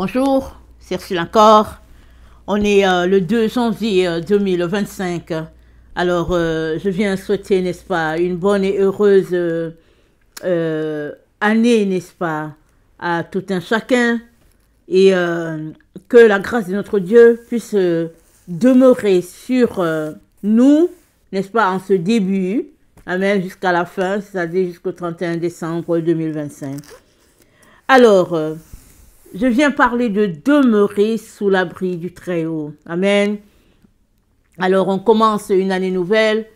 Bonjour, c'est Ursule encore. On est le 2 janvier 2025. Alors, je viens souhaiter, n'est-ce pas, une bonne et heureuse année, n'est-ce pas, à tout un chacun. Et que la grâce de notre Dieu puisse demeurer sur nous, n'est-ce pas, en ce début, amen, jusqu'à la fin, c'est-à-dire jusqu'au 31 décembre 2025. Alors, je viens parler de demeurer sous l'abri du Très-Haut. Amen. Alors, on commence une année nouvelle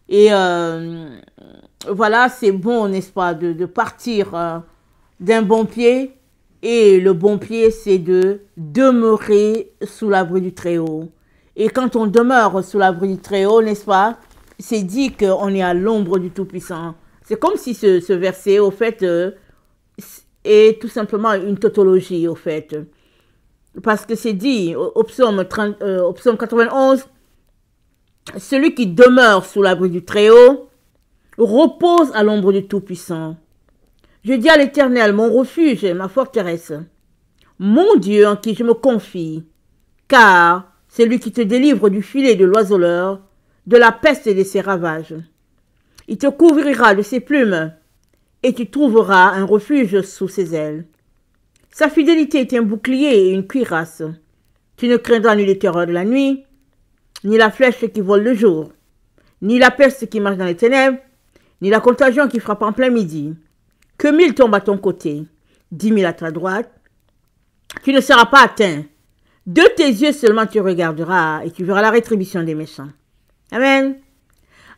et voilà, c'est bon, n'est-ce pas, de partir d'un bon pied. Et le bon pied, c'est de demeurer sous l'abri du Très-Haut. Et quand on demeure sous l'abri du Très-Haut, n'est-ce pas, c'est dit qu'on est à l'ombre du Tout-Puissant. C'est comme si ce verset, au fait, est tout simplement une tautologie, au fait. Parce que c'est dit au psaume 91, celui qui demeure sous l'abri du Très-Haut repose à l'ombre du Tout-Puissant. Je dis à l'Éternel, mon refuge, ma forteresse, mon Dieu en qui je me confie, car c'est lui qui te délivre du filet de l'oiseleur, de la peste et de ses ravages. Il te couvrira de ses plumes, et tu trouveras un refuge sous ses ailes. Sa fidélité est un bouclier et une cuirasse. Tu ne craindras ni les terreurs de la nuit, ni la flèche qui vole le jour, ni la peste qui marche dans les ténèbres, ni la contagion qui frappe en plein midi. Que 1000 tombent à ton côté, 10 000 à ta droite, tu ne seras pas atteint. De tes yeux seulement tu regarderas et tu verras la rétribution des méchants. Amen.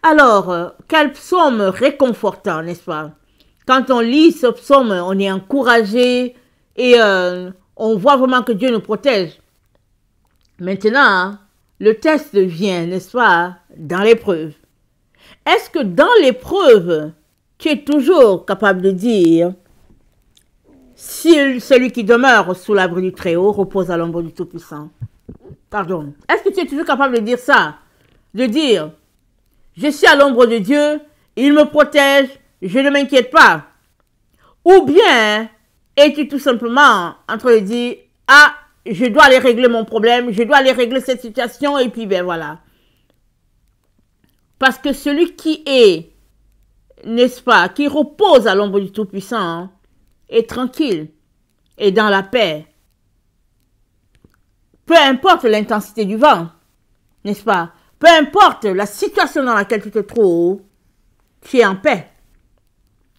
Alors, quel psaume réconfortant, n'est-ce pas? Quand on lit ce psaume, on est encouragé et on voit vraiment que Dieu nous protège. Maintenant, le test vient, n'est-ce pas, dans l'épreuve. Est-ce que dans l'épreuve, tu es toujours capable de dire, si celui qui demeure sous l'abri du Très-Haut repose à l'ombre du Tout-Puissant? Pardon. Est-ce que tu es toujours capable de dire ça? De dire, je suis à l'ombre de Dieu, il me protège, je ne m'inquiète pas. Ou bien, es-tu tout simplement en train de dire, ah, je dois aller régler mon problème, je dois aller régler cette situation, et puis ben voilà. Parce que celui qui est, n'est-ce pas, qui repose à l'ombre du Tout-Puissant, est tranquille et dans la paix. Peu importe l'intensité du vent, n'est-ce pas? Peu importe la situation dans laquelle tu te trouves, tu es en paix.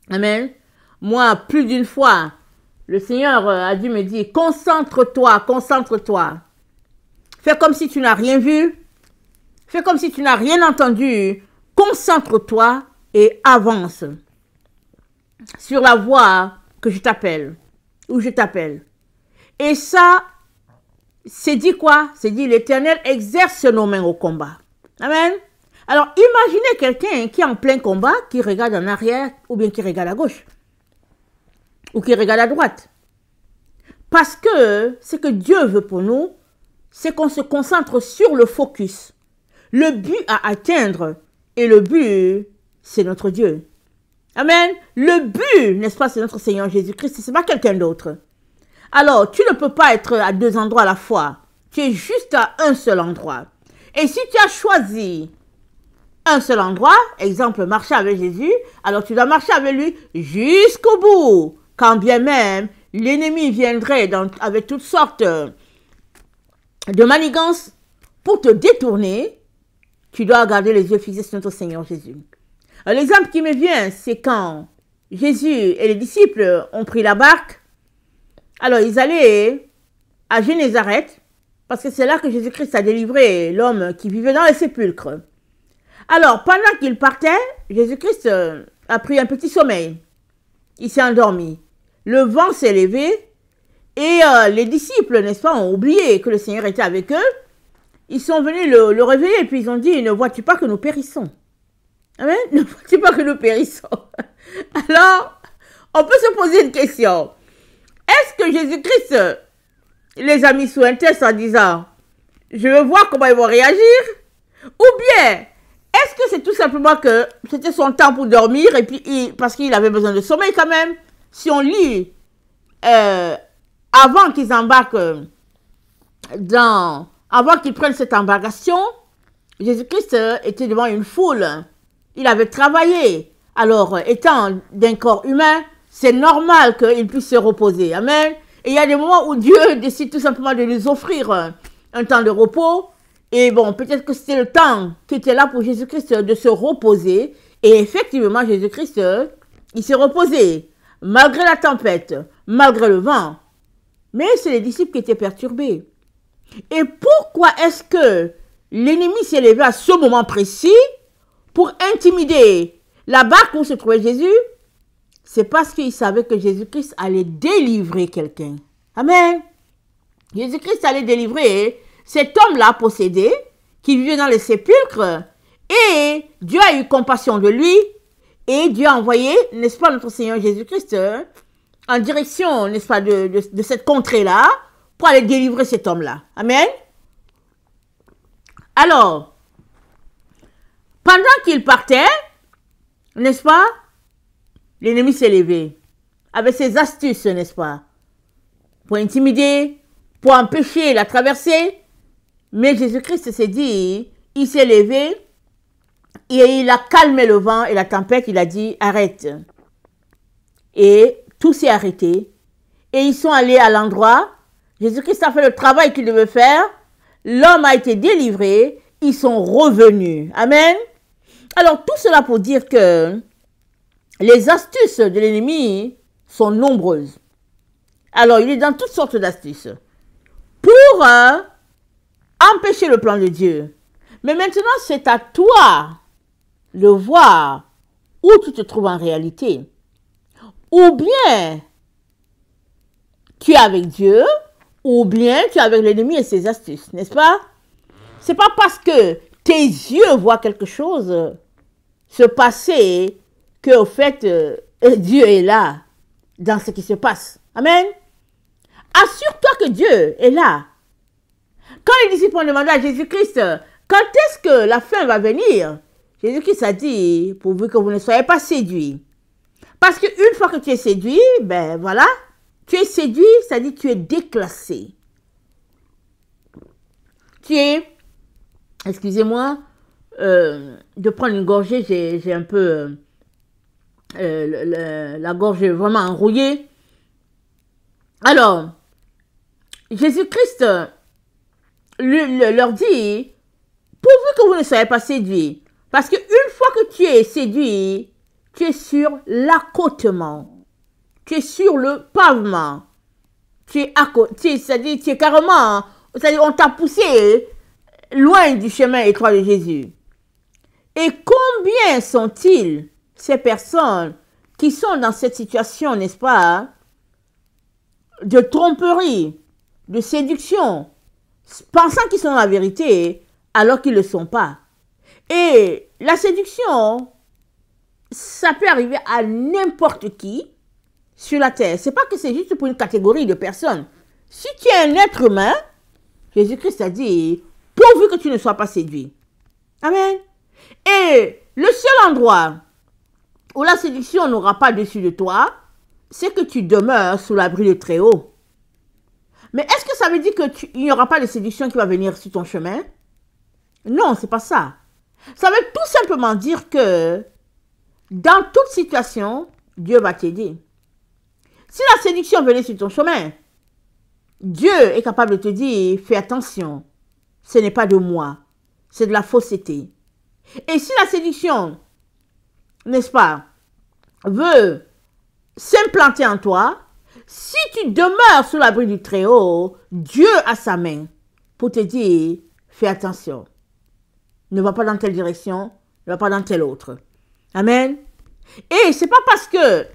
Amen. Moi, plus d'une fois, le Seigneur a dû me dire, concentre-toi, concentre-toi. Fais comme si tu n'as rien vu. Fais comme si tu n'as rien entendu. Concentre-toi et avance sur la voie que je t'appelle, ou je t'appelle. Et ça, c'est dit quoi? C'est dit l'Éternel exerce nos mains au combat. Amen. Alors, imaginez quelqu'un qui est en plein combat, qui regarde en arrière, ou bien qui regarde à gauche, ou qui regarde à droite. Parce que ce que Dieu veut pour nous, c'est qu'on se concentre sur le focus. Le but à atteindre, et le but, c'est notre Dieu. Amen. Le but, n'est-ce pas, c'est notre Seigneur Jésus-Christ, ce n'est pas quelqu'un d'autre. Alors, tu ne peux pas être à deux endroits à la fois. Tu es juste à un seul endroit. Et si tu as choisi un seul endroit, exemple, marcher avec Jésus, alors tu dois marcher avec lui jusqu'au bout. Quand bien même, l'ennemi viendrait avec toutes sortes de manigances pour te détourner, tu dois garder les yeux fixés sur notre Seigneur Jésus. L'exemple qui me vient, c'est quand Jésus et les disciples ont pris la barque. Alors, ils allaient à Génézareth, parce que c'est là que Jésus-Christ a délivré l'homme qui vivait dans les sépulcres. Alors, pendant qu'ils partaient, Jésus-Christ a pris un petit sommeil. Il s'est endormi. Le vent s'est levé et les disciples, n'est-ce pas, ont oublié que le Seigneur était avec eux. Ils sont venus le réveiller et puis ils ont dit, ne vois-tu pas que nous périssons? Amen. Ne vois-tu pas que nous périssons? Alors, on peut se poser une question. Est-ce que Jésus-Christ les a mis sous un test en disant, je veux voir comment ils vont réagir? Ou bien, est-ce que c'est tout simplement que c'était son temps pour dormir et puis parce qu'il avait besoin de sommeil quand même? Si on lit avant qu'ils embarquent avant qu'ils prennent cette embarcation, Jésus-Christ était devant une foule. Il avait travaillé. Alors, étant d'un corps humain, c'est normal qu'il puisse se reposer. Amen. Et il y a des moments où Dieu décide tout simplement de nous offrir un temps de repos. Et bon, peut-être que c'était le temps qui était là pour Jésus-Christ de se reposer. Et effectivement, Jésus-Christ, il s'est reposé, malgré la tempête, malgré le vent. Mais c'est les disciples qui étaient perturbés. Et pourquoi est-ce que l'ennemi s'est levé à ce moment précis pour intimider la barque où se trouvait Jésus? C'est parce qu'il savait que Jésus-Christ allait délivrer quelqu'un. Amen. Jésus-Christ allait délivrer cet homme-là possédé, qui vivait dans les sépulcres, et Dieu a eu compassion de lui, et Dieu a envoyé, n'est-ce pas, notre Seigneur Jésus-Christ, en direction, n'est-ce pas, de cette contrée-là, pour aller délivrer cet homme-là. Amen. Alors, pendant qu'il partait, n'est-ce pas, l'ennemi s'est levé, avec ses astuces, n'est-ce pas, pour intimider, pour empêcher la traversée. Mais Jésus-Christ s'est dit, il s'est levé, et il a calmé le vent et la tempête, il a dit, arrête. Et tout s'est arrêté, et ils sont allés à l'endroit. Jésus-Christ a fait le travail qu'il devait faire, l'homme a été délivré, ils sont revenus. Amen. Alors, tout cela pour dire que les astuces de l'ennemi sont nombreuses. Alors, il est dans toutes sortes d'astuces pour empêcher le plan de Dieu. Mais maintenant, c'est à toi de voir où tu te trouves en réalité. Ou bien tu es avec Dieu, ou bien tu es avec l'ennemi et ses astuces, n'est-ce pas? C'est pas parce que tes yeux voient quelque chose se passer que, au fait, Dieu est là dans ce qui se passe. Amen. Assure-toi que Dieu est là. Quand les disciples ont demandé à Jésus-Christ, quand est-ce que la fin va venir? Jésus-Christ a dit, pourvu que vous ne soyez pas séduits. Parce qu'une fois que tu es séduit, ben voilà, tu es séduit, c'est-à-dire tu es déclassé. Tu es, excusez-moi, de prendre une gorgée, j'ai un peu la gorge vraiment enrouillée. Alors, Jésus-Christ leur dit, pourvu que vous ne soyez pas séduits, parce qu'une fois que tu es séduit, tu es sur l'accotement, tu es sur le pavement, tu es à côté, c'est-à-dire tu es carrément, c'est-à-dire on t'a poussé loin du chemin étroit de Jésus. Et combien sont-ils ces personnes qui sont dans cette situation, n'est-ce pas, de tromperie, de séduction, pensant qu'ils sont dans la vérité, alors qu'ils ne le sont pas. Et la séduction, ça peut arriver à n'importe qui sur la terre. C'est pas que c'est juste pour une catégorie de personnes. Si tu es un être humain, Jésus-Christ a dit, pourvu que tu ne sois pas séduit. Amen. Et le seul endroit où la séduction n'aura pas dessus de toi, c'est que tu demeures sous l'abri de Très-Haut. Mais est-ce que ça veut dire qu'il n'y aura pas de séduction qui va venir sur ton chemin? Non, c'est pas ça. Ça veut tout simplement dire que dans toute situation, Dieu va t'aider. Si la séduction venait sur ton chemin, Dieu est capable de te dire, fais attention, ce n'est pas de moi, c'est de la fausseté. Et si la séduction, n'est-ce pas, veut s'implanter en toi, si tu demeures sous l'abri du Très-Haut, Dieu a sa main pour te dire, fais attention. Ne va pas dans telle direction, ne va pas dans telle autre. Amen. Et c'est pas parce que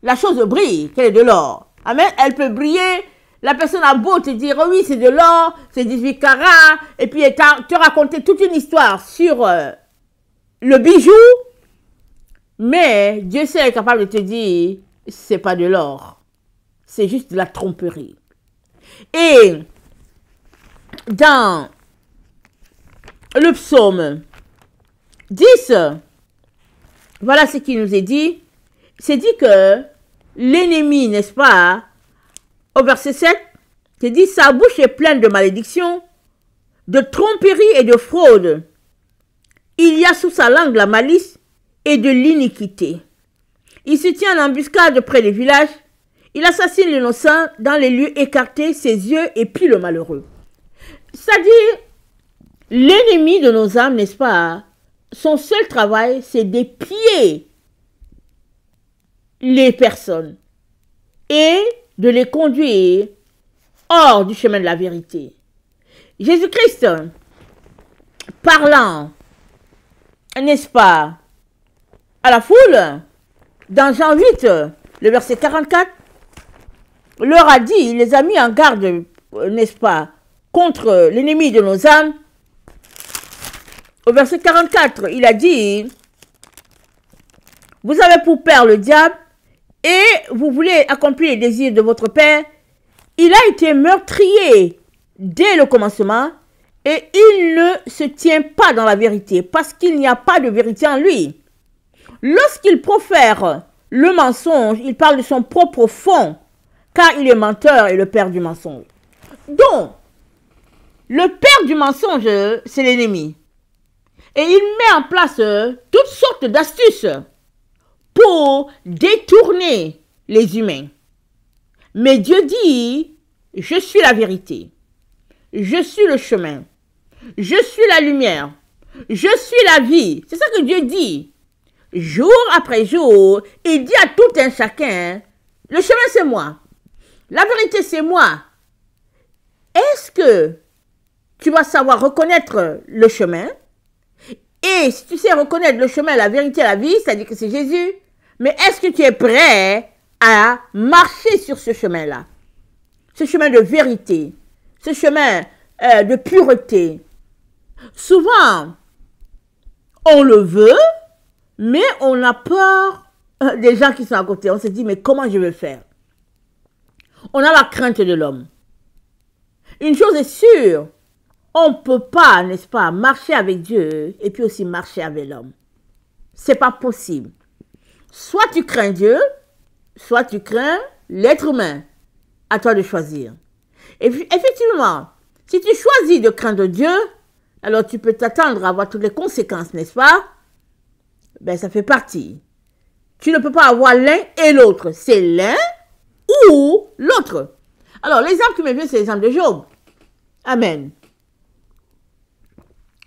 la chose brille qu'elle est de l'or. Amen. Elle peut briller. La personne a beau te dire, oh oui, c'est de l'or, c'est 18 carats, et puis elle te raconter toute une histoire sur le bijou, mais Dieu seul est capable de te dire, c'est pas de l'or, c'est juste de la tromperie. Et dans le psaume 10, voilà ce qui nous est dit. C'est dit que l'ennemi, n'est-ce pas, au verset 7, qui dit « Sa bouche est pleine de malédiction, de tromperie et de fraude. Il y a sous sa langue la malice et de l'iniquité. Il se tient en embuscade près des villages. Il assassine l'innocent dans les lieux écartés, ses yeux épient le malheureux. » C'est-à-dire, l'ennemi de nos âmes, n'est-ce pas, son seul travail, c'est d'épier les personnes et de les conduire hors du chemin de la vérité. Jésus-Christ, parlant, n'est-ce pas, à la foule, dans Jean 8, le verset 44, leur a dit, il les a mis en garde, n'est-ce pas, contre l'ennemi de nos âmes. Au verset 44, il a dit, vous avez pour père le diable et vous voulez accomplir les désirs de votre père. Il a été meurtrier dès le commencement et il ne se tient pas dans la vérité parce qu'il n'y a pas de vérité en lui. Lorsqu'il profère le mensonge, il parle de son propre fond car il est menteur et le père du mensonge. Donc, le père du mensonge, c'est l'ennemi. Et il met en place toutes sortes d'astuces pour détourner les humains. Mais Dieu dit, je suis la vérité, je suis le chemin, je suis la lumière, je suis la vie. C'est ça que Dieu dit. Jour après jour, il dit à tout un chacun, le chemin c'est moi, la vérité c'est moi. Est-ce que tu vas savoir reconnaître le chemin? Et si tu sais reconnaître le chemin, la vérité, la vie, c'est-à-dire que c'est Jésus. Mais est-ce que tu es prêt à marcher sur ce chemin-là? Ce chemin de vérité, ce chemin de pureté. Souvent, on le veut, mais on a peur des gens qui sont à côté. On se dit, mais comment je vais faire? On a la crainte de l'homme. Une chose est sûre, on ne peut pas, n'est-ce pas, marcher avec Dieu et puis aussi marcher avec l'homme. Ce n'est pas possible. Soit tu crains Dieu, soit tu crains l'être humain. À toi de choisir. Et puis, effectivement, si tu choisis de craindre Dieu, alors tu peux t'attendre à avoir toutes les conséquences, n'est-ce pas? Ben, ça fait partie. Tu ne peux pas avoir l'un et l'autre. C'est l'un ou l'autre. Alors, l'exemple qui me vient, c'est l'exemple de Job. Amen.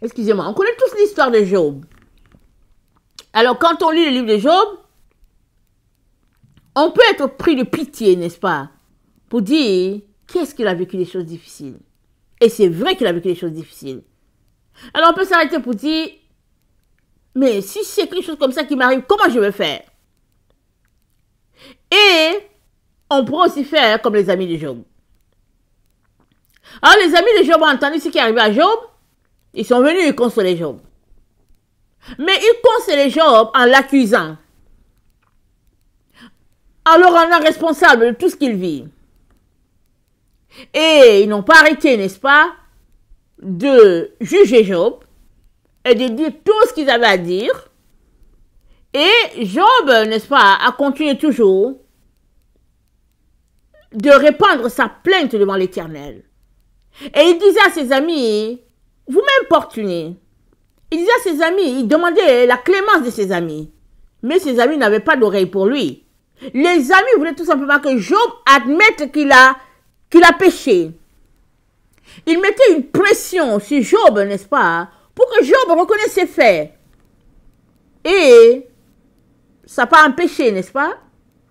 Excusez-moi, on connaît tous l'histoire de Job. Alors, quand on lit le livre de Job, on peut être pris de pitié, n'est-ce pas? Pour dire, qu'est-ce qu'il a vécu des choses difficiles? Et c'est vrai qu'il a vécu des choses difficiles. Alors, on peut s'arrêter pour dire, mais si c'est quelque chose comme ça qui m'arrive, comment je vais faire? Et on pourrait aussi faire comme les amis de Job. Alors, les amis de Job ont entendu ce qui est arrivé à Job. Ils sont venus consoler Job. Mais ils consolaient Job en l'accusant. En le rendant responsable de tout ce qu'il vit. Et ils n'ont pas arrêté, n'est-ce pas, de juger Job et de dire tout ce qu'ils avaient à dire. Et Job, n'est-ce pas, a continué toujours de répandre sa plainte devant l'Éternel. Et il disait à ses amis, vous m'importunez. Il disait à ses amis, il demandait la clémence de ses amis. Mais ses amis n'avaient pas d'oreille pour lui. Les amis voulaient tout simplement que Job admette qu'il a péché. Il mettait une pression sur Job, n'est-ce pas, pour que Job reconnaisse ses faits. Et ça n'a pas empêché, n'est-ce pas,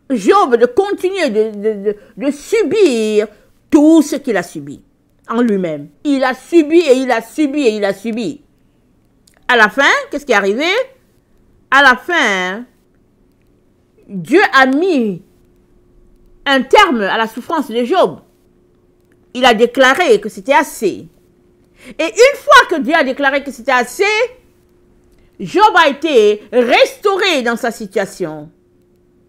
Job de continuer de subir tout ce qu'il a subi en lui-même. Il a subi et il a subi et il a subi. À la fin, qu'est-ce qui est arrivé? À la fin, Dieu a mis un terme à la souffrance de Job. Il a déclaré que c'était assez. Et une fois que Dieu a déclaré que c'était assez, Job a été restauré dans sa situation.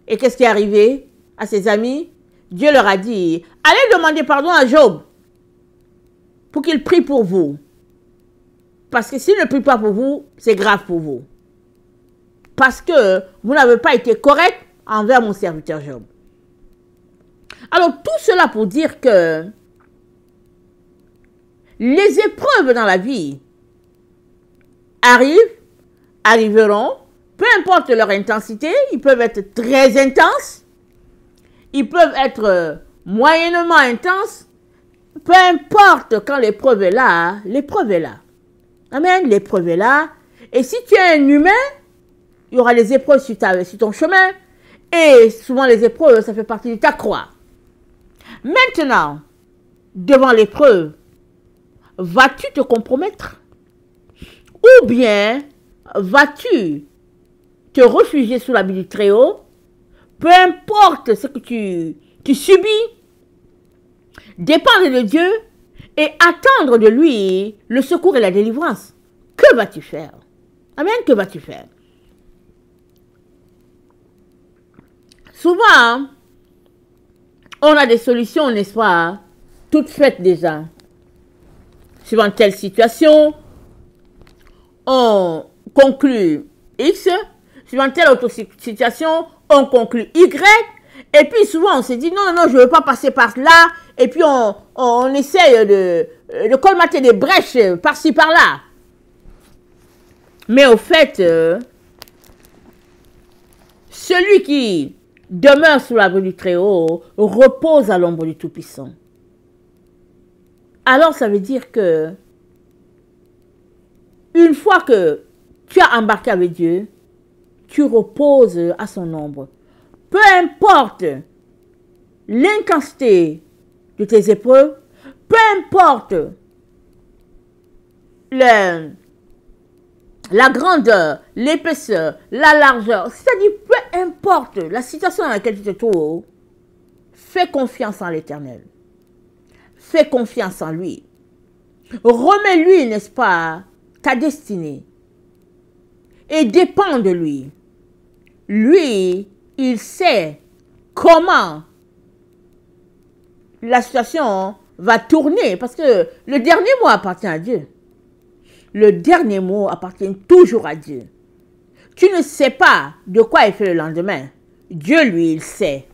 Et qu'est-ce qui est arrivé à ses amis? Dieu leur a dit, allez demander pardon à Job pour qu'il prie pour vous. Parce que s'il ne prie pas pour vous, c'est grave pour vous. Parce que vous n'avez pas été correct envers mon serviteur Job. Alors, tout cela pour dire que les épreuves dans la vie arriveront, peu importe leur intensité. Ils peuvent être très intenses, ils peuvent être moyennement intenses. Peu importe, quand l'épreuve est là, l'épreuve est là. Amen, l'épreuve est là. Et si tu es un humain, il y aura des épreuves sur ton chemin. Et souvent les épreuves, ça fait partie de ta croix. Maintenant, devant l'épreuve, vas-tu te compromettre? Ou bien vas-tu te réfugier sous l'habit du Très-Haut? Peu importe ce que tu subis, dépendre de Dieu et attendre de lui le secours et la délivrance. Que vas-tu faire? Amen, que vas-tu faire? Souvent, on a des solutions, n'est-ce pas, toutes faites déjà. Suivant telle situation, on conclut X. Suivant telle autre situation, on conclut Y. Et puis souvent, on se dit, non, je ne veux pas passer par là. Et puis on essaye de colmater des brèches par-ci, par-là. Mais au fait, celui qui demeure sous l'abri du Très-Haut repose à l'ombre du Tout-Puissant. Alors ça veut dire que une fois que tu as embarqué avec Dieu, tu reposes à son ombre. Peu importe l'intensité de tes épreuves, peu importe la grandeur, l'épaisseur, la largeur, c'est-à-dire peu importe la situation dans laquelle tu te trouves, fais confiance en l'Éternel. Fais confiance en lui. Remets-lui, n'est-ce pas, ta destinée. Et dépends de lui. Lui, il sait comment la situation va tourner. Parce que le dernier mot appartient à Dieu. Le dernier mot appartient toujours à Dieu. Tu ne sais pas de quoi il fait le lendemain. Dieu, lui, il sait.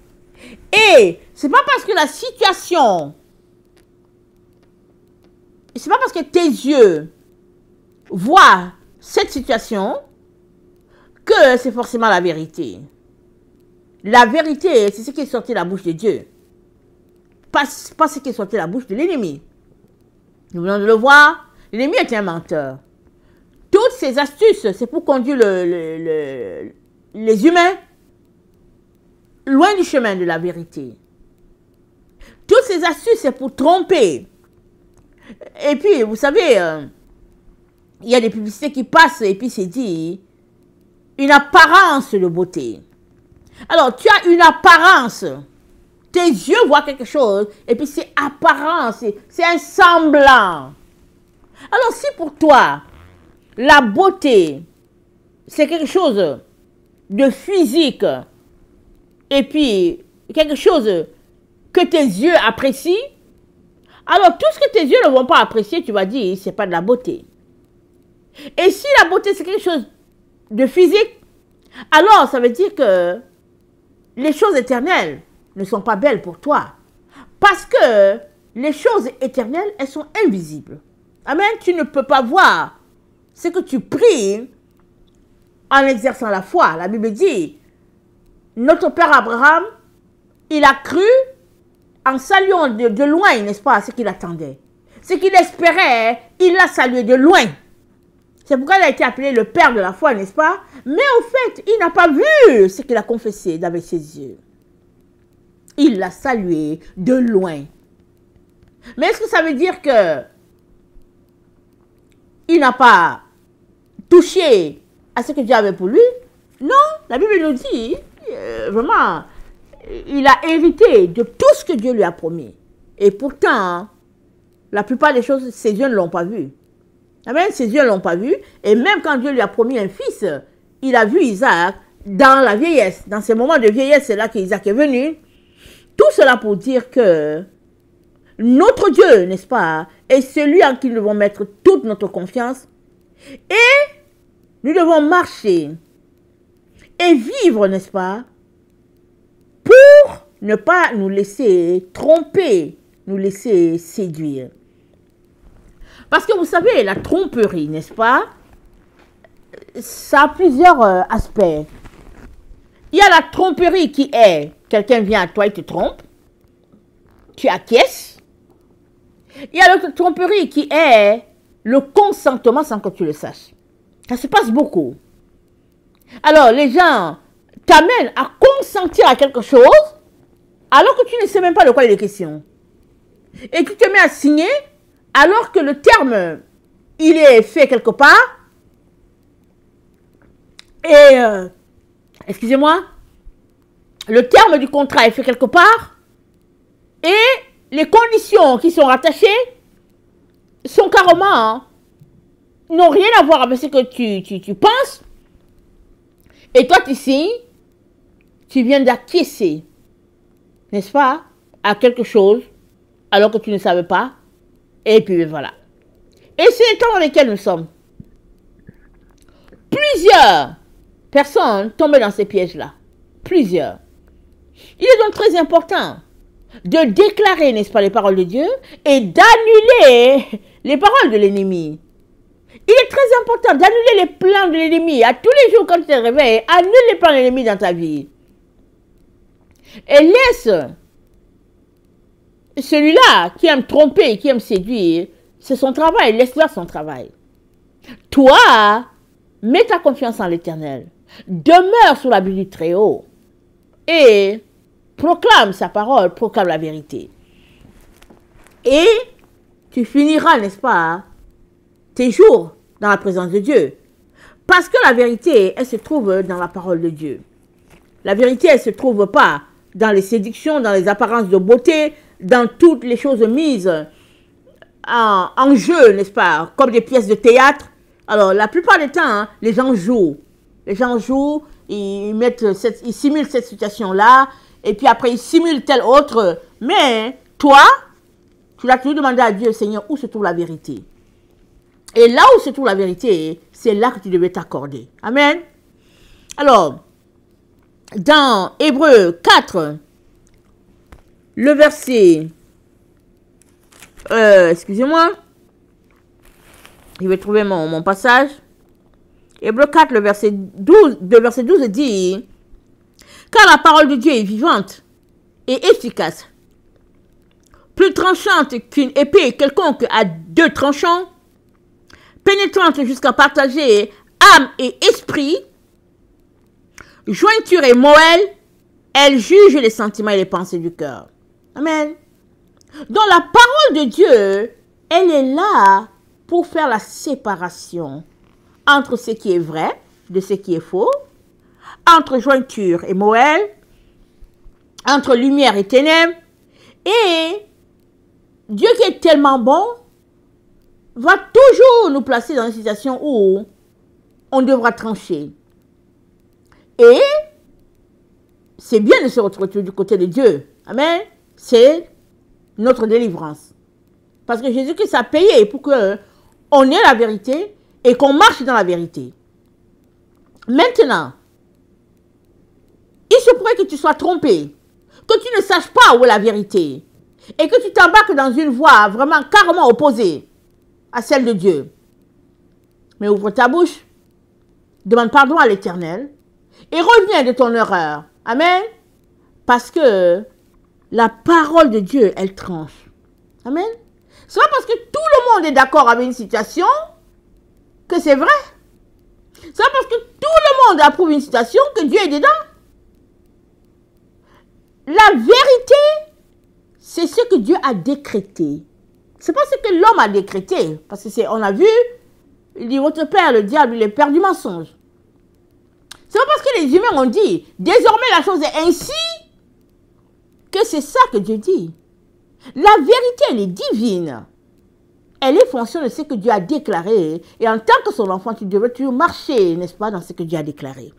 Et c'est pas parce que la situation, c'est pas parce que tes yeux voient cette situation que c'est forcément la vérité. La vérité, c'est ce qui est sorti de la bouche de Dieu. Pas ce qui est sorti de la bouche de l'ennemi. Nous venons de le voir. L'ennemi est un menteur. Toutes ces astuces, c'est pour conduire les humains loin du chemin de la vérité. Toutes ces astuces, c'est pour tromper. Et puis, vous savez, il y a des publicités qui passent et puis c'est dit une apparence de beauté. Alors, tu as une apparence. Tes yeux voient quelque chose et puis c'est apparent, c'est un semblant. Alors, si pour toi, la beauté, c'est quelque chose de physique et puis quelque chose que tes yeux apprécient, alors tout ce que tes yeux ne vont pas apprécier, tu vas dire, c'est pas de la beauté. Et si la beauté, c'est quelque chose de physique, alors ça veut dire que les choses éternelles ne sont pas belles pour toi. Parce que les choses éternelles, elles sont invisibles. Amen. Tu ne peux pas voir ce que tu pries en exerçant la foi. La Bible dit, notre père Abraham, il a cru en saluant de loin, n'est-ce pas, ce qu'il attendait. Ce qu'il espérait, il l'a salué de loin. C'est pourquoi il a été appelé le père de la foi, n'est-ce pas? Mais au fait, il n'a pas vu ce qu'il a confessé avec ses yeux. Il l'a salué de loin. Mais est-ce que ça veut dire que il n'a pas touché à ce que Dieu avait pour lui? Non, la Bible nous dit, vraiment, il a hérité de tout ce que Dieu lui a promis. Et pourtant, la plupart des choses, ses yeux ne l'ont pas vu. Amen, ses yeux ne l'ont pas vu. Et même quand Dieu lui a promis un fils, il a vu Isaac dans la vieillesse. Dans ces moments de vieillesse, c'est là qu'Isaac est venu. Tout cela pour dire que notre Dieu, n'est-ce pas, est celui en qui nous devons mettre toute notre confiance. Et nous devons marcher et vivre, n'est-ce pas, pour ne pas nous laisser tromper, nous laisser séduire. Parce que vous savez, la tromperie, n'est-ce pas? Ça a plusieurs aspects. Il y a la tromperie qui est, quelqu'un vient à toi et te trompe, tu acquiesces. Il y a l'autre tromperie qui est le consentement sans que tu le saches. Ça se passe beaucoup. Alors, les gens t'amènent à consentir à quelque chose alors que tu ne sais même pas de quoi il est question. Et tu te mets à signer alors que le terme, il est fait quelque part. Et, excusez-moi, le terme du contrat est fait quelque part. Et les conditions qui sont rattachées sont carrément, n'ont rien à voir avec ce que tu penses. Et toi, tu signes, tu viens d'acquiescer, n'est-ce pas, à quelque chose, alors que tu ne savais pas. Et puis voilà. Et c'est les temps dans lesquels nous sommes. Plusieurs personnes tombent dans ces pièges-là. Plusieurs. Il est donc très important de déclarer, n'est-ce pas, les paroles de Dieu et d'annuler les paroles de l'ennemi. Il est très important d'annuler les plans de l'ennemi. À tous les jours, quand tu te réveilles, annule les plans de l'ennemi dans ta vie. Et laisse celui-là qui aime tromper, qui aime séduire, c'est son travail. Laisse-le son travail. Toi, mets ta confiance en l'Éternel. Demeure sous l'abri du Très-Haut. Et proclame sa parole, proclame la vérité. Et tu finiras, n'est-ce pas, tes jours dans la présence de Dieu. Parce que la vérité, elle se trouve dans la parole de Dieu. La vérité, elle ne se trouve pas dans les séductions, dans les apparences de beauté, dans toutes les choses mises en jeu, n'est-ce pas, comme des pièces de théâtre. Alors, la plupart des temps, hein, les gens jouent. Les gens jouent, ils simulent cette situation-là, et puis après, ils simulent telle autre. Mais toi, tu l'as toujours demandé à Dieu, Seigneur, où se trouve la vérité? Et là où se trouve la vérité, c'est là que tu devais t'accorder. Amen. Alors, dans Hébreux 4, le verset, excusez-moi, je vais trouver mon passage. Hébreux 4, le verset 12 dit, « Car la parole de Dieu est vivante et efficace, plus tranchante qu'une épée quelconque à deux tranchants, pénétrante jusqu'à partager âme et esprit, jointure et moelle, elle juge les sentiments et les pensées du cœur. » Amen. Donc la parole de Dieu, elle est là pour faire la séparation entre ce qui est vrai de ce qui est faux, entre jointure et moelle, entre lumière et ténèbres. Et Dieu qui est tellement bon va toujours nous placer dans une situation où on devra trancher. Et c'est bien de se retrouver du côté de Dieu. Amen. C'est notre délivrance. Parce que Jésus-Christ a payé pour qu'on ait la vérité et qu'on marche dans la vérité. Maintenant, il se pourrait que tu sois trompé, que tu ne saches pas où est la vérité et que tu t'embarques dans une voie vraiment carrément opposée à celle de Dieu. Mais ouvre ta bouche, demande pardon à l'Éternel et reviens de ton erreur. Amen. Parce que la parole de Dieu, elle tranche. Amen. C'est pas parce que tout le monde est d'accord avec une situation que c'est vrai. C'est pas parce que tout le monde approuve une situation que Dieu est dedans. La vérité, c'est ce que Dieu a décrété. C'est pas ce que l'homme a décrété. Parce que on a vu, il dit, votre père, le diable, il est père du mensonge. C'est pas parce que les humains ont dit, désormais la chose est ainsi, que c'est ça que Dieu dit. La vérité, elle est divine. Elle est fonction de ce que Dieu a déclaré. Et en tant que son enfant, tu devrais toujours marcher, n'est-ce pas, dans ce que Dieu a déclaré.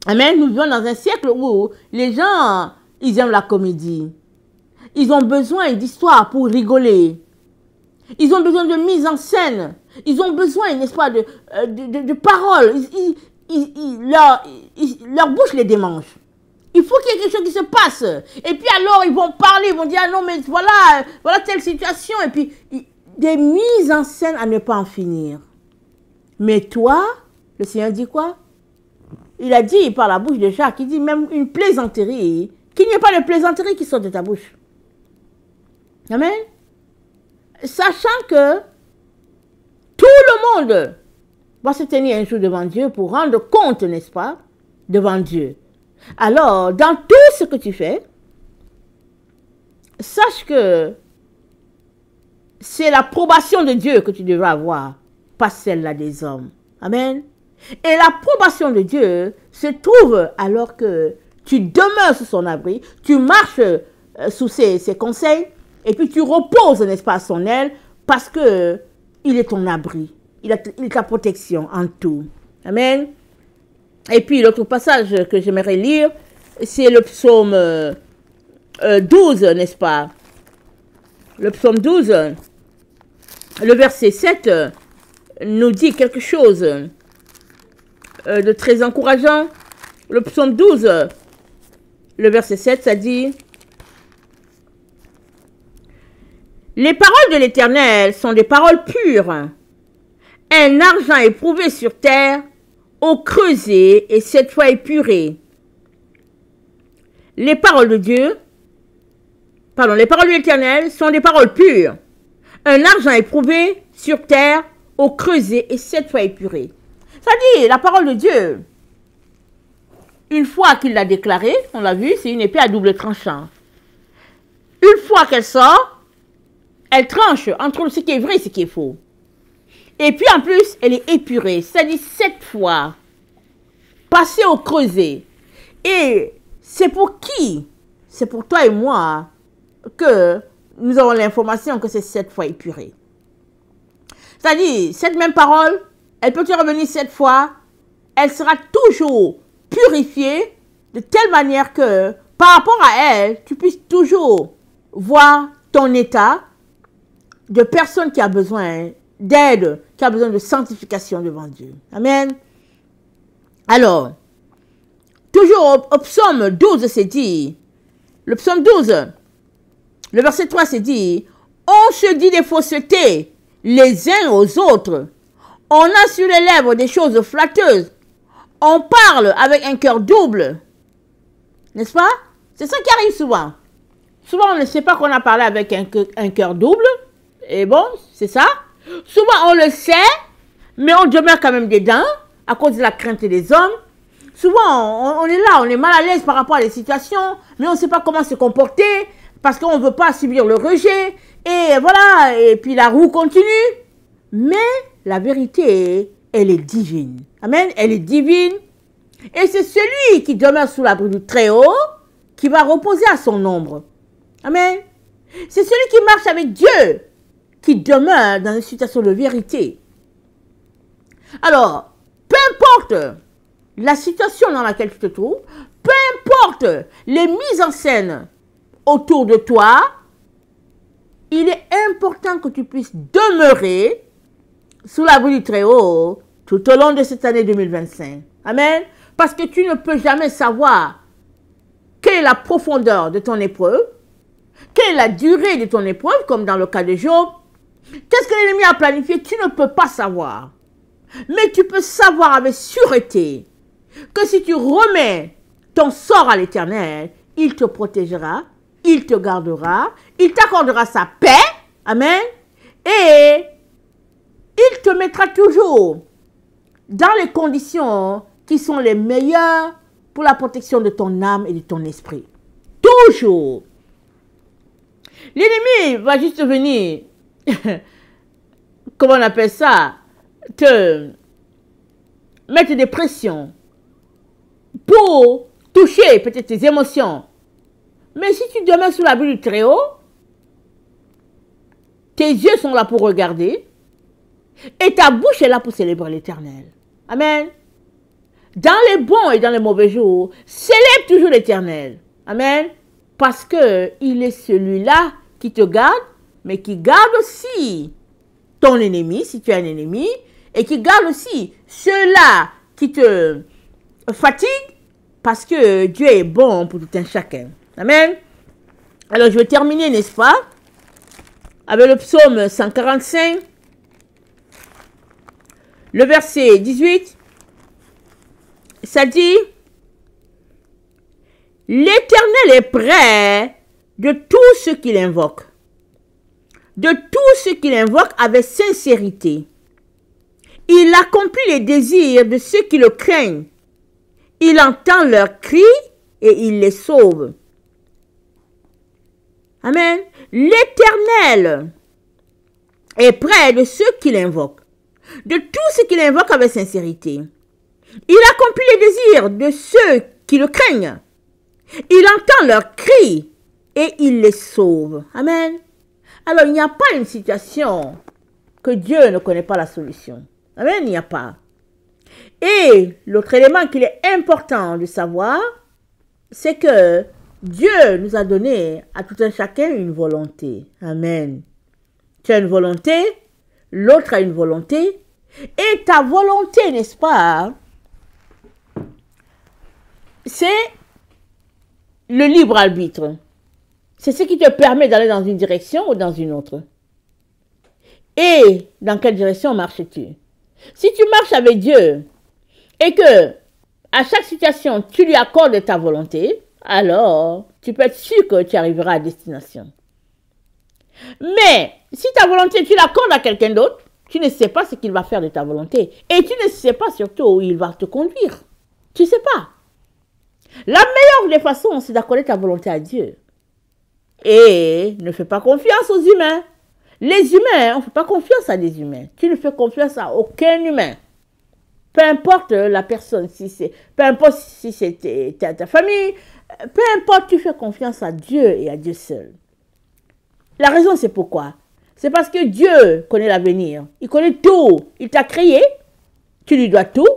Amen. Nous vivons dans un siècle où les gens, ils aiment la comédie. Ils ont besoin d'histoires pour rigoler. Ils ont besoin de mise en scène. Ils ont besoin, n'est-ce pas, de paroles. Leur bouche les démange. Il faut qu'il y ait quelque chose qui se passe. Et puis alors, ils vont parler, ils vont dire, ah non, mais voilà, voilà telle situation. Et puis, des mises en scène à ne pas en finir. Mais toi, le Seigneur dit quoi? Il a dit par la bouche de Jacques, il dit même une plaisanterie, qu'il n'y ait pas de plaisanterie qui sort de ta bouche. Amen. Sachant que tout le monde va se tenir un jour devant Dieu pour rendre compte, n'est-ce pas, devant Dieu. Alors, dans tout ce que tu fais, sache que c'est l'approbation de Dieu que tu devras avoir, pas celle-là des hommes. Amen. Et l'approbation de Dieu se trouve alors que tu demeures sous son abri, tu marches sous ses conseils, et puis tu reposes, n'est-ce pas, à son aile, parce que il est ton abri, il est ta protection en tout. Amen. Et puis l'autre passage que j'aimerais lire, c'est le psaume 12, n'est-ce pas? Le psaume 12, le verset 7 nous dit quelque chose de très encourageant. Le psaume 12, le verset 7, ça dit: les paroles de l'Éternel sont des paroles pures, un argent éprouvé sur terre, eau creusée et 7 fois épurée. Les paroles de Dieu, les paroles de l'Éternel sont des paroles pures, un argent éprouvé sur terre, eau creusée et 7 fois épurée. Ça dit, la parole de Dieu, une fois qu'il l'a déclarée, on l'a vu, c'est une épée à double tranchant. Une fois qu'elle sort, elle tranche entre ce qui est vrai et ce qui est faux. Et puis en plus, elle est épurée, c'est-à-dire 7 fois, passée au creuset. Et c'est pour qui? C'est pour toi et moi que nous avons l'information que c'est 7 fois épuré. C'est-à-dire, cette même parole, elle peut te revenir 7 fois, elle sera toujours purifiée de telle manière que par rapport à elle, tu puisses toujours voir ton état de personne qui a besoin d'aide, qui a besoin de sanctification devant Dieu. Amen. Alors, toujours au psaume 12, c'est dit, le psaume 12, le verset 3, c'est dit, on se dit des faussetés les uns aux autres, on a sur les lèvres des choses flatteuses, on parle avec un cœur double. N'est-ce pas? C'est ça qui arrive souvent. Souvent, on ne sait pas qu'on a parlé avec un cœur double. Et bon, c'est ça. Souvent, on le sait, mais on demeure quand même dedans à cause de la crainte des hommes. Souvent, on est là, on est mal à l'aise par rapport à des situations, mais on ne sait pas comment se comporter parce qu'on ne veut pas subir le rejet. Et voilà, et puis la roue continue. Mais la vérité, elle est divine. Amen, elle est divine. Et c'est celui qui demeure sous l'abri du Très-Haut qui va reposer à son ombre. Amen. C'est celui qui marche avec Dieu qui demeure dans une situation de vérité. Alors, peu importe la situation dans laquelle tu te trouves, peu importe les mises en scène autour de toi, il est important que tu puisses demeurer sous l'abri du Très-Haut tout au long de cette année 2025. Amen. Parce que tu ne peux jamais savoir quelle est la profondeur de ton épreuve, quelle est la durée de ton épreuve, comme dans le cas de Job. Qu'est-ce que l'ennemi a planifié? Tu ne peux pas savoir. Mais tu peux savoir avec sûreté que si tu remets ton sort à l'Éternel, il te protégera, il te gardera, il t'accordera sa paix. Amen. Et il te mettra toujours dans les conditions qui sont les meilleures pour la protection de ton âme et de ton esprit. Toujours. L'ennemi va juste venir, comment on appelle ça, te mettre des pressions pour toucher peut-être tes émotions. Mais si tu demeures sous l'abri du Très-Haut, tes yeux sont là pour regarder et ta bouche est là pour célébrer l'Éternel. Amen. Dans les bons et dans les mauvais jours, célèbre toujours l'Éternel. Amen. Parce que il est celui-là qui te garde, mais qui garde aussi ton ennemi, si tu as un ennemi, et qui garde aussi ceux-là qui te fatiguent, Parce que Dieu est bon pour tout un chacun. Amen. Alors, je vais terminer, n'est-ce pas, avec le psaume 145, le verset 18. Ça dit, « L'Éternel est près de tous ceux qui l'invoquent, de tous ceux qui l'invoquent avec sincérité. Il accomplit les désirs de ceux qui le craignent. Il entend leurs cris et il les sauve. » Amen. L'Éternel est près de ceux qui l'invoquent, de tous ceux qui l'invoquent avec sincérité. Il accomplit les désirs de ceux qui le craignent. Il entend leurs cris et il les sauve. Amen. Alors, il n'y a pas une situation que Dieu ne connaît pas la solution. Amen, il n'y a pas. Et l'autre élément qu'il est important de savoir, c'est que Dieu nous a donné à tout un chacun une volonté. Amen. Tu as une volonté, l'autre a une volonté, et ta volonté, n'est-ce pas, c'est le libre arbitre. C'est ce qui te permet d'aller dans une direction ou dans une autre. Et dans quelle direction marches-tu? Si tu marches avec Dieu et que à chaque situation tu lui accordes ta volonté, alors tu peux être sûr que tu arriveras à destination. Mais si ta volonté tu l'accordes à quelqu'un d'autre, tu ne sais pas ce qu'il va faire de ta volonté. Et tu ne sais pas surtout où il va te conduire. Tu ne sais pas. La meilleure des façons, c'est d'accorder ta volonté à Dieu. Et ne fais pas confiance aux humains. Les humains, on ne fait pas confiance à des humains. Tu ne fais confiance à aucun humain. Peu importe la personne, peu importe si c'est ta famille, peu importe, tu fais confiance à Dieu et à Dieu seul. La raison, c'est pourquoi. C'est parce que Dieu connaît l'avenir. Il connaît tout. Il t'a créé. Tu lui dois tout.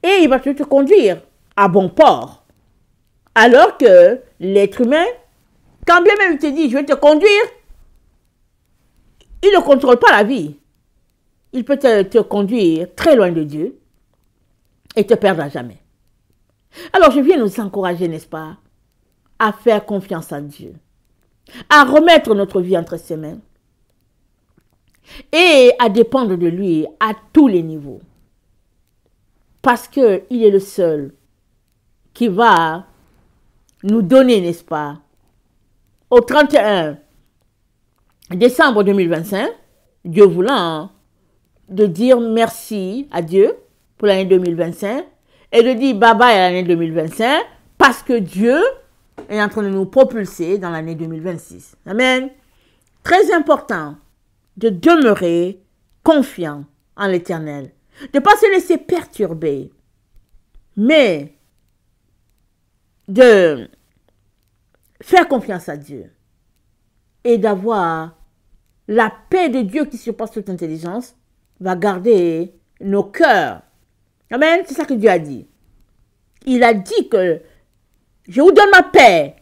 Et il va te conduire à bon port. Alors que l'être humain, quand bien même il te dit, je vais te conduire, il ne contrôle pas la vie. Il peut te conduire très loin de Dieu et te perdre à jamais. Alors je viens nous encourager, n'est-ce pas, à faire confiance en Dieu, à remettre notre vie entre ses mains et à dépendre de lui à tous les niveaux. Parce qu'il est le seul qui va nous donner, n'est-ce pas, au 31 décembre 2025, Dieu voulant, de dire merci à Dieu pour l'année 2025 et de dire bye bye à l'année 2025 parce que Dieu est en train de nous propulser dans l'année 2026. Amen. Très important de demeurer confiant en l'Éternel, de ne pas se laisser perturber, mais de faire confiance à Dieu et d'avoir la paix de Dieu qui surpasse toute intelligence va garder nos cœurs. Amen, c'est ça que Dieu a dit. Il a dit que je vous donne ma paix.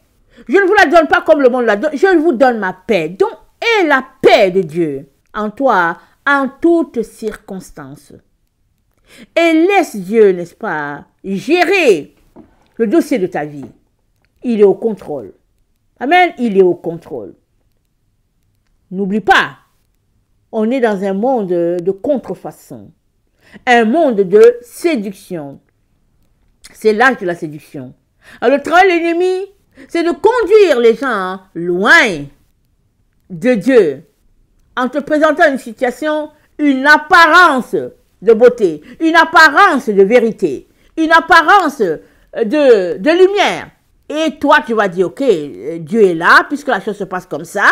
Je ne vous la donne pas comme le monde la donne. Je vous donne ma paix. Donc, aie la paix de Dieu en toi, en toutes circonstances. Et laisse Dieu, n'est-ce pas, gérer le dossier de ta vie. Il est au contrôle. Amen, il est au contrôle. N'oublie pas, on est dans un monde de contrefaçon, un monde de séduction. C'est l'âge de la séduction. Alors, le travail de l'ennemi, c'est de conduire les gens loin de Dieu, en te présentant une situation, une apparence de beauté, une apparence de vérité, une apparence de lumière. Et toi, tu vas dire, ok, Dieu est là, puisque la chose se passe comme ça,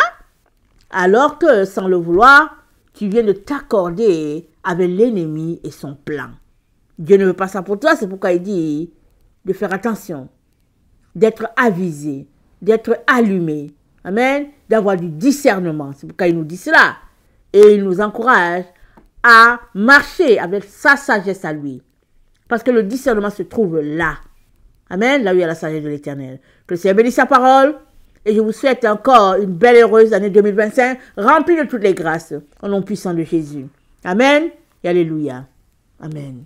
alors que, sans le vouloir, tu viens de t'accorder avec l'ennemi et son plan. Dieu ne veut pas ça pour toi, c'est pourquoi il dit de faire attention, d'être avisé, d'être allumé, amen, d'avoir du discernement. C'est pourquoi il nous dit cela. Et il nous encourage à marcher avec sa sagesse à lui. Parce que le discernement se trouve là. Amen, là où il y a la sagesse de l'Éternel. Que le Seigneur bénisse sa parole. Et je vous souhaite encore une belle et heureuse année 2025, remplie de toutes les grâces, au nom puissant de Jésus. Amen et alléluia. Amen.